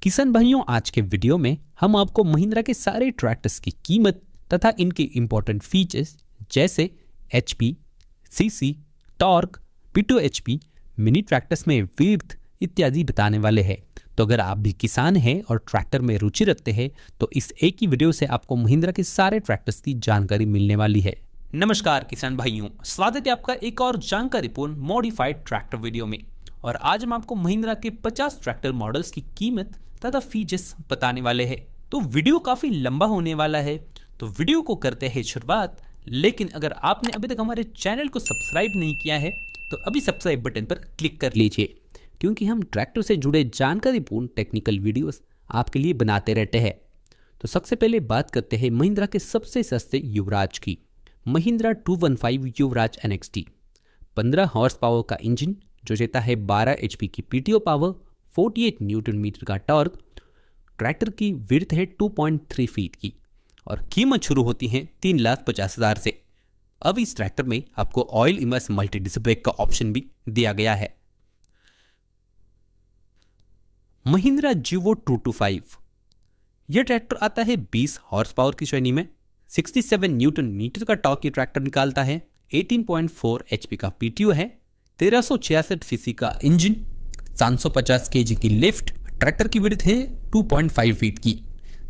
किसान भाइयों, आज के वीडियो में हम आपको महिंद्रा के सारे ट्रैक्टर्स की कीमत तथा इनके इंपॉर्टेंट फीचर्स जैसे HP, CC, torque, P2 HP, mini tractors में विड्थ इत्यादि बताने वाले हैं। तो अगर आप भी किसान हैं और ट्रैक्टर में रुचि रखते हैं तो इस एक ही वीडियो से आपको महिंद्रा के सारे ट्रैक्टर्स की जानकारी मिलने वाली है। नमस्कार किसान भाइयों, स्वागत है आपका एक और जानकारीपूर्ण मॉडिफाइड ट्रैक्टर वीडियो में। और आज हम आपको महिंद्रा के 50 ट्रैक्टर मॉडल्स की कीमत तथा फीचर्स बताने वाले हैं। तो वीडियो काफ़ी लंबा होने वाला है, तो वीडियो को करते हैं शुरुआत। लेकिन अगर आपने अभी तक हमारे चैनल को सब्सक्राइब नहीं किया है तो अभी सब्सक्राइब बटन पर क्लिक कर लीजिए, क्योंकि हम ट्रैक्टर से जुड़े जानकारीपूर्ण टेक्निकल वीडियोस आपके लिए बनाते रहते हैं। तो सबसे पहले बात करते हैं महिंद्रा के सबसे सस्ते युवराज की। महिंद्रा 215 युवराज NXT 15 हॉर्स पावर का इंजन जो देता है 12 HP की PTO पावर, 48 न्यूटन मीटर का टॉर्क। ट्रैक्टर की विड्थ है 2.3 फीट की और कीमत शुरू होती है 3,50,000 से। अब इस ट्रैक्टर में आपको oil immerse multi disc brake का ऑप्शन भी दिया गया है। महिंद्रा जीवो 225 यह ट्रैक्टर आता है 20 हॉर्स पावर की श्रेणी में, 67 न्यूटन मीटर का टॉर्क ये ट्रैक्टर निकालता है, 18.4 HP का PTO है, 1366 सीसी का इंजन, 750 kg की लिफ्ट। ट्रैक्टर की विड्थ है 2.5 फीट की।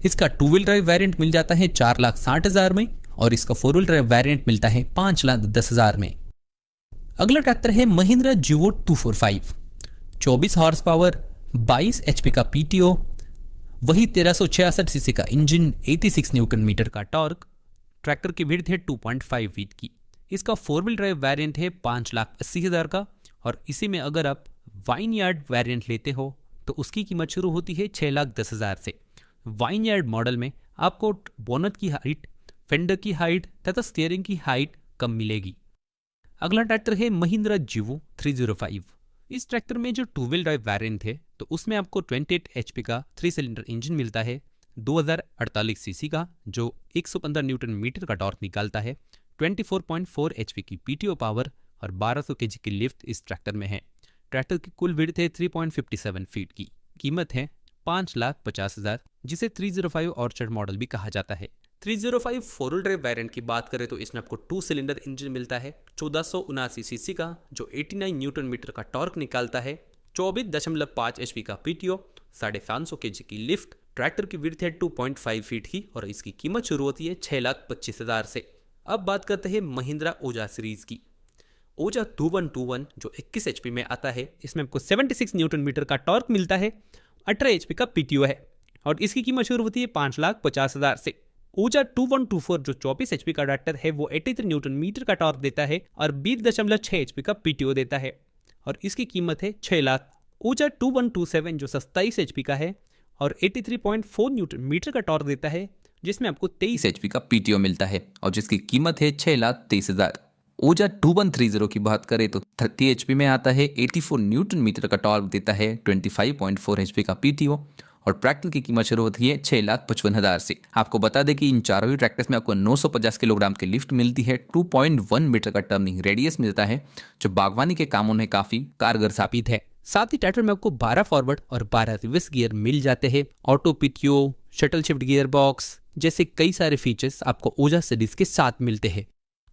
इसका 2 व्हील ड्राइव वेरिएंट मिल जाता है 4,60,000 में और इसका 4 व्हील ड्राइव वेरिएंट मिलता है 5,10,000 में। अगला ट्रैक्टर है महिंद्रा जीवो 245, 24 हॉर्स पावर, 22 HP का PTO, वही 1366 सीसी का इंजन, 86 न्यूटन मीटर का टॉर्क। ट्रैक्टर की विड्थ है 2.5 फीट की। इसका 4 व्हील ड्राइव वेरिएंट है 5,80,000 का और इसी में अगर आप वाइन यार्ड वेरिएंट लेते हो तो उसकी कीमत शुरू होती है 6,10,000 से। वाइन यार्ड मॉडल में आपको बोनट की हाइट, फेंडर की हाइट तथा स्टीयरिंग की हाइट कम मिलेगी। अगला ट्रैक्टर है महिंद्रा जीवो 305। इस ट्रैक्टर में जो 2 व्हील ड्राइव वेरिएंट है तो उसमें आपको 28 HP का 3 सिलेंडर इंजन मिलता है, 2048 सीसी का जो 115 न्यूटन मीटर का टॉर्क निकालता है, 24.4 HP की PTO पावर और 1200 kg की लिफ्ट इस ट्रैक्टर में है। ट्रैक्टर की कुल विड्थ है 3.57 फीट की। कीमत है 5,50,000, जिसे 305 ऑर्चर्ड मॉडल भी कहा जाता है। 305 फोर व्हील ड्राइव वेरिएंट की बात करें तो इसमें आपको 2 सिलेंडर इंजन मिलता है, 1479 सीसी का जो 89 न्यूटन मीटर का टॉर्क निकालता है, 24.5 HP का PTO, 750 kg की लिफ्ट। ट्रैक्टर की विड्थ है 2.5 फीट की और इसकी कीमत शुरू होती है 6,25,000 से। अब बात करते हैं महिंद्रा ओजा सीरीज की। ओजा 2121 जो 21 HP में आता है, इसमें आपको 76 न्यूटन मीटर का टॉर्क मिलता है, 18 HP का PTO है और इसकी कीमत शुरू होती है 5,50,000 से। ओजा 2124 जो 24 HP का ट्रैक्टर है वो 83 न्यूटन मीटर का टॉर्क देता है और 20.6 HP का PTO देता है और इसकी कीमत है 6 लाख। ओजा 2127 जो 27 HP का है और 83.4 न्यूटन मीटर का टॉर्क देता है, जिसमें आपको 23 HP का PTO मिलता है और जिसकी कीमत है 6,23,000। ओजा 2130 की बात करें तो 30 HP में आता है, 84 न्यूटन मीटर का टॉर्क देता है, 25.4 HP का PTO और ट्रैक्टर की कीमत शुरू होती है 6,55,000 से। आपको बता दें कि इन चारों ही ट्रैक्टर्स में आपको 950 किलोग्राम की लिफ्ट मिलती है, 2.1 मीटर का टर्निंग रेडियस मिलता है जो बागवानी के कामों में काफ़ी कारगर साबित है। साथ ही ट्रैक्टर में आपको 12 फॉरवर्ड और 12 रिवर्स गियर मिल जाते हैं, auto PTO, shuttle shift gear box जैसे कई सारे फीचर्स आपको ओजा सीरीज के साथ मिलते हैं।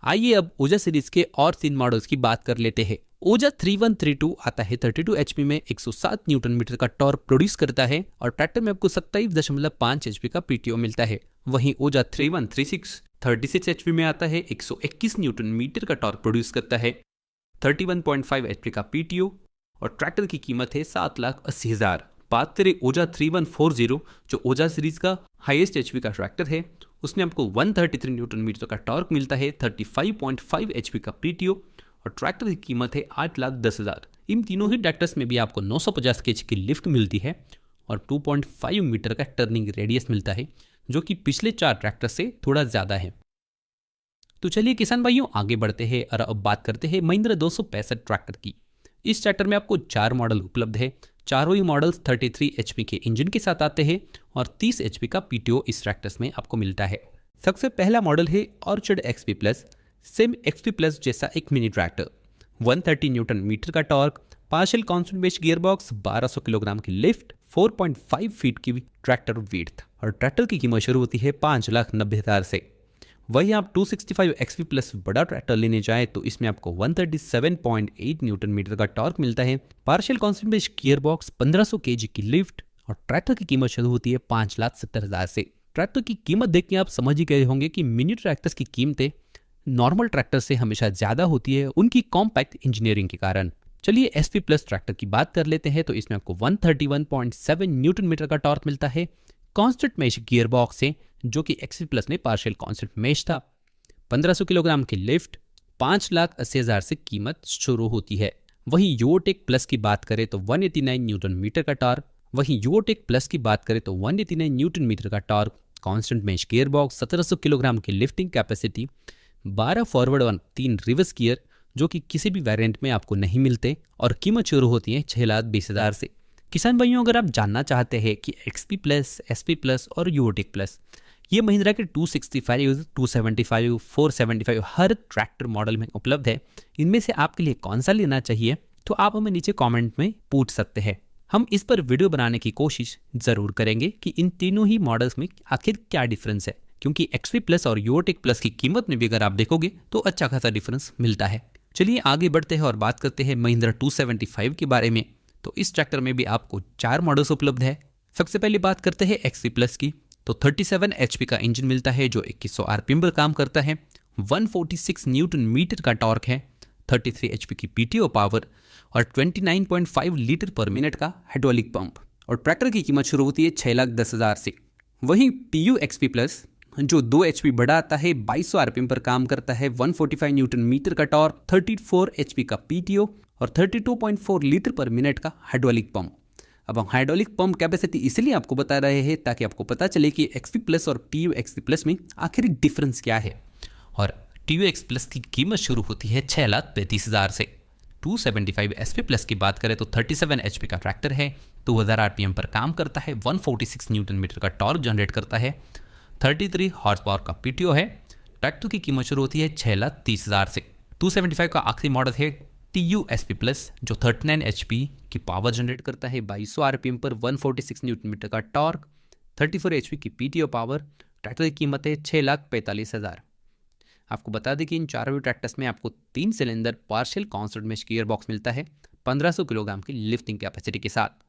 आइए अब ओजा सीरीज के और 3 मॉडल्स की बात कर लेते हैं। ओजा 3132 आता है 32 HP में, 107 न्यूटन मीटर का टॉर्क प्रोड्यूस करता है और ट्रैक्टर में आपको 27.5 HP का PTO मिलता है। वहीं ओजा 3136 36 HP में आता है, 121 न्यूटन मीटर का टॉर्क प्रोड्यूस करता है, 31.5 HP का PTO और ट्रैक्टर की कीमत है 7,80,000। बात करें ओजा 3140 जो ओजा सीरीज का हाईएस्ट HP का ट्रैक्टर है, उसमें आपको 133 न्यूटन मीटर का टॉर्क मिलता है, 35.5 HP का PTO और ट्रैक्टर की कीमत है 8,10,000। इन तीनों ही ट्रैक्टर्स में भी आपको 950 kg की लिफ्ट मिलती है और 2.5 मीटर का टर्निंग रेडियस मिलता है, जो कि पिछले 4 ट्रैक्टर से थोड़ा ज़्यादा है। तो चलिए किसान भाइयों आगे बढ़ते हैं और अब बात करते हैं महिंद्रा 265 ट्रैक्टर की। इस ट्रैक्टर में आपको 4 मॉडल उपलब्ध है। चारों ही मॉडल्स 33 HP के इंजन के साथ आते हैं और 30 HP का PTO इस ट्रैक्टर्स में आपको मिलता है। सबसे पहला मॉडल है orchard XP plus. Same XP plus जैसा एक मिनी ट्रैक्टर, 130 न्यूटन मीटर का torque, partial constant base gear box, 1200 kilogram की लिफ्ट, 4.5 फीट की ट्रैक्टर विड्थ और ट्रैक्टर की कीमत शुरू होती है 5,90,000 से। वही आप 265 XP प्लस बड़ा ट्रैक्टर लेने जाए तो इसमें आपको 137.8 न्यूटन मीटर का टॉर्क मिलता है, partial constant base gear box, 1500 kg की लिफ्ट और ट्रैक्टर की कीमत शुरू होती है 5,70,000 से। ट्रैक्टर की कीमत देख के आप समझ ही गए होंगे कि मिनी ट्रैक्टर्स की कीमतें नॉर्मल ट्रैक्टर से हमेशा ज्यादा होती है उनकी कॉम्पैक्ट इंजीनियरिंग के कारण। चलिए SP प्लस ट्रैक्टर की बात कर लेते हैं तो इसमें आपको 131.7 न्यूटन मीटर का टॉर्क मिलता है कांस्टेंट मेश गियर बॉक्स से, जो कि XP प्लस में पार्शियल कांस्टेंट मेश था। 1500 किलोग्राम की लिफ्ट, 5,80,000 से कीमत शुरू होती है। वहीं यूओटेक प्लस की बात करें तो 189 न्यूटन मीटर का टॉर्क, वहीं यूओटेक प्लस की बात करें तो 189 न्यूटन मीटर का torque, constant mesh gear box, 1700 kilogram की लिफ्टिंग कैपेसिटी, 12 फॉरवर्ड और 3 रिवर्स गियर, जो कि किसी भी वेरिएंट में आपको नहीं मिलते और कीमत शुरू होती है 6,20,000 से। किसान भाइयों, अगर आप जानना चाहते हैं कि XP प्लस, SP प्लस और यूओटेक प्लस ये महिंद्रा के 265, 275, 475 हर ट्रैक्टर मॉडल में उपलब्ध है, इनमें से आपके लिए कौन सा लेना चाहिए तो आप हमें नीचे कमेंट में पूछ सकते हैं। हम इस पर वीडियो बनाने की कोशिश ज़रूर करेंगे कि इन तीनों ही मॉडल्स में आखिर क्या डिफरेंस है, क्योंकि XP प्लस और यूओटेक प्लस की कीमत में भी अगर आप देखोगे तो अच्छा खासा डिफरेंस मिलता है। चलिए आगे बढ़ते हैं और बात करते हैं महिंद्रा 275 के बारे में। तो इस ट्रैक्टर में भी आपको 4 मॉडल्स उपलब्ध है। सबसे पहले बात करते हैं XP प्लस की, तो 37 HP का इंजन मिलता है जो 2100 RPM पर काम करता है, 146 न्यूटन मीटर का टॉर्क है, 33 HP की PTO पावर और 29.5 लीटर पर मिनट का हाइड्रोलिक पंप और ट्रैक्टर की कीमत शुरू होती है 6,10,000 से। वहीं TU XP प्लस जो 2 HP बड़ा आता है, 2200 RPM पर काम करता है, 145 न्यूटन मीटर का टॉर्क, 34 HP का PTO और 32.4 लीटर पर मिनट का हाइड्रोलिक पंप। अब हम हाइड्रोलिक पंप कैपेसिटी इसलिए आपको बता रहे हैं ताकि आपको पता चले कि XP प्लस और TU XP प्लस में आखिर डिफरेंस क्या है। और TU XP प्लस की कीमत शुरू होती है 6,35,000 से। 275 SP प्लस की बात करें तो 37 HP का ट्रैक्टर है, 2000 RPM पर काम करता है, 146 न्यूटन मीटर का टॉर्क जनरेट करता है, 33 हॉर्स पावर का PTO है। ट्रैक्टर की कीमत शुरू होती है 6,30,000 से। 275 का आखिरी मॉडल है TU SP प्लस जो 39 HP की पावर जनरेट करता है, 2200 RPM पर, 146 न्यूटन मीटर का टॉर्क, 34 HP की PTO पावर। ट्रैक्टर की कीमत है 6,45,000। आपको बता दें कि इन चारों ट्रैक्टर्स में आपको 3 cylinder partial constant mesh gear box मिलता है 1500 किलोग्राम की लिफ्टिंग कैपेसिटी के साथ।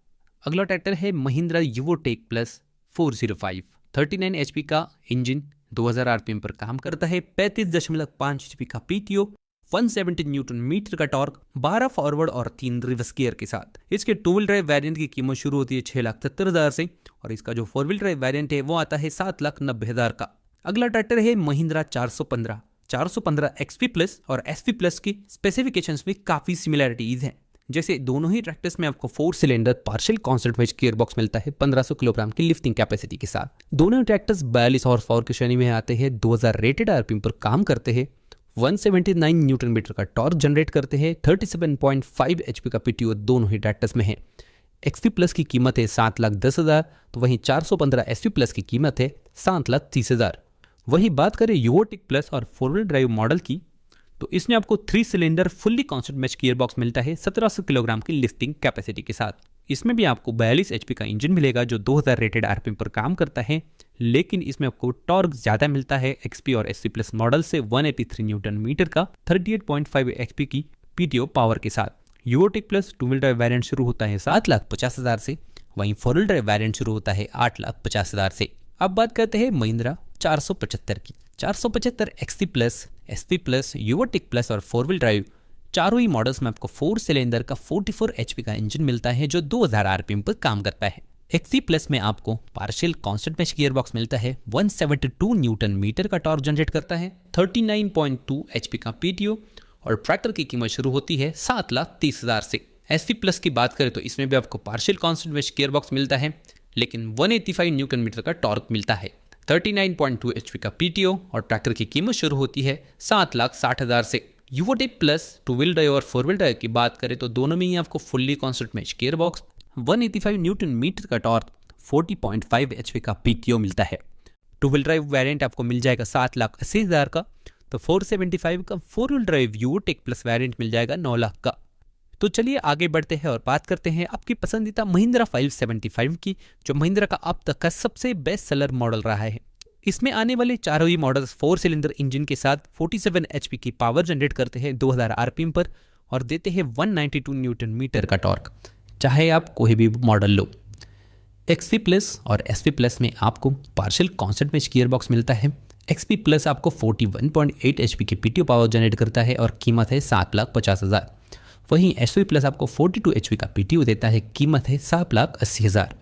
अगला ट्रैक्टर है महिंद्रा यूओटेक प्लस 405, 39 HP का इंजन, 2000 RPM पर काम करता है, 35.5 HP का PTO, 170 न्यूटन मीटर का टॉर्क, 12 फॉरवर्ड और 3 रिवर्स गियर के साथ। इसके 2 व्हील ड्राइव वेरिएंट की कीमत शुरू होती है 6,70,000 से और इसका जो 4 व्हील ड्राइव वेरिएंट है वो आता है 7,90,000 का। अगला ट्रैक्टर है महिंद्रा 415 XP प्लस और SP प्लस की स्पेसिफिकेशंस में काफी सिमिलरिटीज हैं। जैसे दोनों ही ट्रैक्टर्स में आपको 4 cylinder partial constant mesh gear box मिलता है 1500 किलोग्राम की लिफ्टिंग कैपेसिटी के साथ। दोनों ट्रैक्टर्स 42 हॉर्स पावर की श्रेणी में आते हैं, 2000 रेटेड RPM पर काम करते हैं, 179 न्यूटन मीटर का टॉर्क जनरेट करते हैं, 37.5 HP का PTO दोनों ही ट्रैक्टर्स में है। XP प्लस की कीमत है 7,10,000, तो वहीं 415 SP प्लस की कीमत है 7,30,000। वहीं बात करें यूओटेक प्लस और 4 व्हील ड्राइव मॉडल की, तो इसमें आपको 3 cylinder fully constant mesh gear box मिलता है 1700 किलोग्राम की लिफ्टिंग कैपेसिटी के साथ। इसमें भी आपको 42 HP का इंजन मिलेगा जो 2000 रेटेड RPM पर काम करता है, लेकिन इसमें आपको टॉर्क ज्यादा मिलता है XP और SP प्लस मॉडल से, 183 न्यूटन मीटर का, 38.5 HP की PTO पावर के साथ। यूओटेक प्लस 2 व्हील ड्राइव वेरिएंट शुरू होता है 7,50,000 से, वहीं 4 व्हील ड्राइव वेरिएंट शुरू होता है 8,50,000 से। अब बात करते हैं महिंद्रा 475 की। 475 XP प्लस, SP प्लस, यूओटेक प्लस और 4 व्हील ड्राइव चारों ही मॉडल्स में आपको 4 सिलेंडर का 44 HP का इंजन मिलता है जो 2000 RPM पर काम करता है। XC प्लस में आपको partial constant mesh gear box मिलता है, 172 न्यूटन मीटर का टॉर्क जनरेट करता है, 39.2 HP का PTO और ट्रैक्टर की कीमत शुरू होती है 7,30,000 से। SP प्लस की बात करें तो इसमें भी आपको partial constant mesh gear box मिलता है, लेकिन 185 न्यूटन मीटर का टॉर्क मिलता है, 39.2 HP का PTO और ट्रैक्टर की कीमत शुरू होती है 7,60,000 से। यूओटेक प्लस 2 व्हील ड्राइव और 4 व्हील ड्राइव की बात करें तो दोनों में ही आपको fully constant mesh gear box, 185 newton metre का टॉर्क, 40.5 HP का PTO मिलता है। 2 व्हील ड्राइव वेरिएंट आपको मिल जाएगा 7,80,000 का, तो 475 का 4 व्हील ड्राइव यूओटेक प्लस वेरिएंट मिल जाएगा 9 लाख का। तो चलिए आगे बढ़ते हैं और बात करते हैं आपकी पसंदीदा महिंद्रा 575 की, जो महिंद्रा का अब तक का सबसे बेस्ट सेलर मॉडल रहा है। इसमें आने वाले चारों ही मॉडल्स 4 सिलेंडर इंजन के साथ 47 एचपी की पावर जनरेट करते हैं 2000 आरपीएम पर और देते हैं 192 न्यूटन मीटर का टॉर्क, चाहे आप कोई भी मॉडल लो। XP प्लस और SV प्लस में आपको पार्शियल कांस्टेंट में गियर बॉक्स मिलता है। XP प्लस आपको 41.8 एचपी की पीटीओ पावर जनरेट करता है और कीमत है 7,50,000। वहीं SV प्लस आपको 42 एचपी का पीटीओ देता है, कीमत है 7,80,000।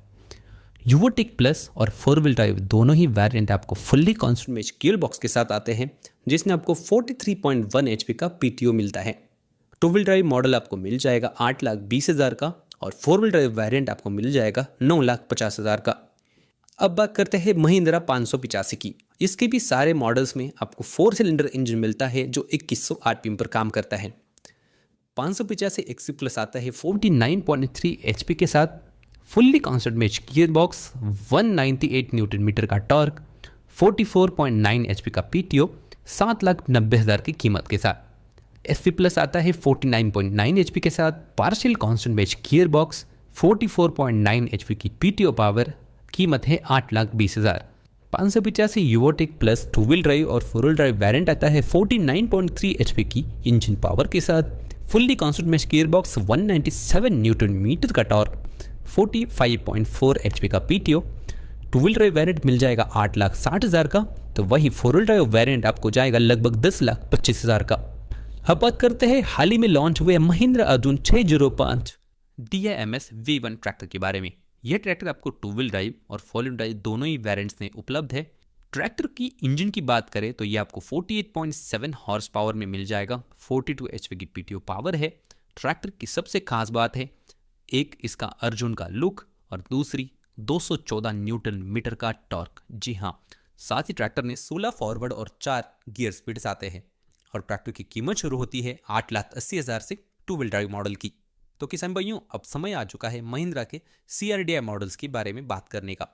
युवोटेक प्लस और 4 व्हील ड्राइव दोनों ही वेरिएंट आपको फुल्ली कांस्टेंट में गियर बॉक्स के साथ आते हैं, जिसमें आपको 43.1 एचपी का पीटीओ मिलता है। 2 व्हील ड्राइव मॉडल आपको मिल जाएगा 8,20,000 का और 4 व्हील ड्राइव वेरिएंट आपको मिल जाएगा 9,50,000 का। अब बात करते हैं महिंद्रा 585 की। इसके भी सारे मॉडल्स में आपको 4 सिलेंडर इंजन मिलता है जो 2100 आरपीएम पर काम करता है। 585 XP प्लस आता है 49.3 एचपी के साथ, फुल्ली कांस्टेंट में गियर बॉक्स, 198 न्यूटन मीटर का टॉर्क, 44.9 एचपी का पीटीओ, 7,90,000 की कीमत के साथ। SV प्लस आता है 49.9 एचपी के साथ, पार्शियल कांस्टेंट में गियर बॉक्स, 44.9 एचपी की पीटीओ पावर, कीमत है 8,20,000। 585 युवोटेक प्लस 2 व्हील ड्राइव और 4 व्हील ड्राइव वेरिएंट आता है 49.3 एचपी की इंजन पावर के साथ, फुल्ली कांस्टेंट में गियर बॉक्स, 197 न्यूटन मीटर का टॉर्क, 45.4 एचपी का पीटीओ। 2 व्हील ड्राइव वेरिएंट मिल जाएगा 8,60,000 का, तो वही 4 व्हील ड्राइव वेरिएंट आपको जाएगा लगभग 10,25,000 का। अब बात करते हैं हाल ही में लॉन्च हुए Mahindra Arjun 605 DIMS V1 tractor के बारे में। यह ट्रैक्टर आपको 2 व्हील ड्राइव और 4 व्हील ड्राइव दोनों ही वेरिएंट्स में उपलब्ध है। ट्रैक्टर की इंजन की बात करें तो ये आपको 48.7 हॉर्स पावर में मिल जाएगा, 42 एचपी की पीटीओ पावर है। ट्रैक्टर की सबसे खास बात है, एक इसका अर्जुन का लुक और दूसरी 214 न्यूटन मीटर का टॉर्क। जी हाँ, साथ ही ट्रैक्टर में 16 फॉरवर्ड और 4 गियर स्पीड्स आते हैं और ट्रैक्टर की कीमत शुरू होती है 8,80,000 से 2 व्हील ड्राइव मॉडल की। तो किसान भाइयों, अब समय आ चुका है महिंद्रा के CRDI मॉडल्स के बारे में बात करने का।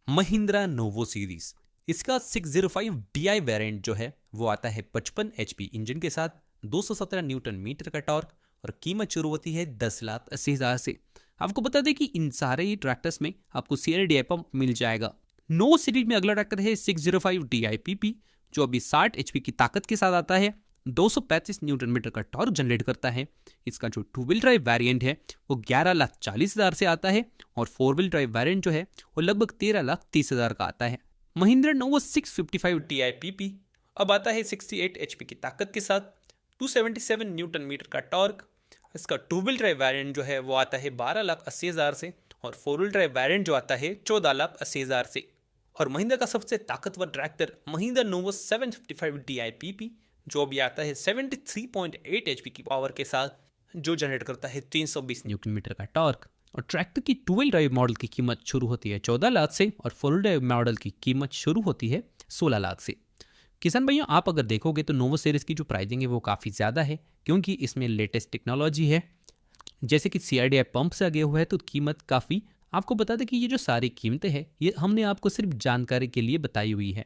महिंद्रा नोवो सीरीज, इसका 605 DI वेरिएंट जो है वो आता है 55 एचपी इंजन के साथ, 217 न्यूटन मीटर का टॉर्क और कीमत शुरू होती है 10,80,000 से। आपको बता दें कि इन सारे ही ट्रैक्टर्स में आपको CRDI पंप मिल जाएगा। नोवो सीरीज में अगला ट्रैक्टर है 605 DI PP, जो अभी 60 एचपी की ताकत के साथ आता है, 235 न्यूटन मीटर का टॉर्क जनरेट करता है। इसका जो 2 व्हील ड्राइव वेरिएंट है वो 11,40,000 से आता है और 4 व्हील ड्राइव वेरिएंट जो है वो लगभग 13,30,000 का आता है। महिंद्रा नोवो 655 DI PP अब आता है 68 एचपी की ताकत के साथ, 277 न्यूटन मीटर का टॉर्क। इसका 2 व्हील ड्राइव वेरिएंट जो है वो आता है 12,80,000 से और 4 व्हील ड्राइव वेरिएंट जो आता है 14,80,000 से। और महिंद्रा का सबसे ताकतवर tractor Mahindra novo 755 DI PP, जो अभी आता है 73.8 एचपी की पावर के साथ, जो जनरेट करता है 320 न्यूटन मीटर का टॉर्क। और ट्रैक्टर की 2 व्हील ड्राइव मॉडल की कीमत शुरू होती है 14 लाख से और 4 व्हील ड्राइव मॉडल की कीमत शुरू होती है 16 लाख से। किसान भाइयों, आप अगर देखोगे तो नोवो सीरीज की जो प्राइसिंग है वो काफ़ी ज़्यादा है, क्योंकि इसमें लेटेस्ट टेक्नोलॉजी है, जैसे कि CRDI पंप से आगे हुआ है, तो कीमत काफ़ी। आपको बता दें कि ये जो सारी कीमतें हैं ये हमने आपको सिर्फ जानकारी के लिए बताई हुई है।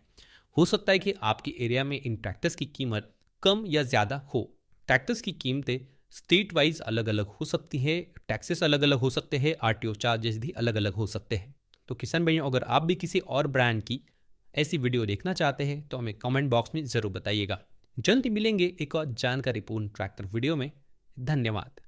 हो सकता है कि आपके एरिया में इन ट्रैक्टर्स की कीमत कम या ज़्यादा हो। ट्रैक्टर्स की कीमतें स्टेट वाइज अलग अलग हो सकती है, टैक्सेस अलग अलग हो सकते हैं, RTO चार्जेस भी अलग अलग हो सकते हैं। तो किसान भाइयों, अगर आप भी किसी और ब्रांड की ऐसी वीडियो देखना चाहते हैं तो हमें कमेंट बॉक्स में ज़रूर बताइएगा। जल्दी मिलेंगे एक और जानकारीपूर्ण ट्रैक्टर वीडियो में। धन्यवाद।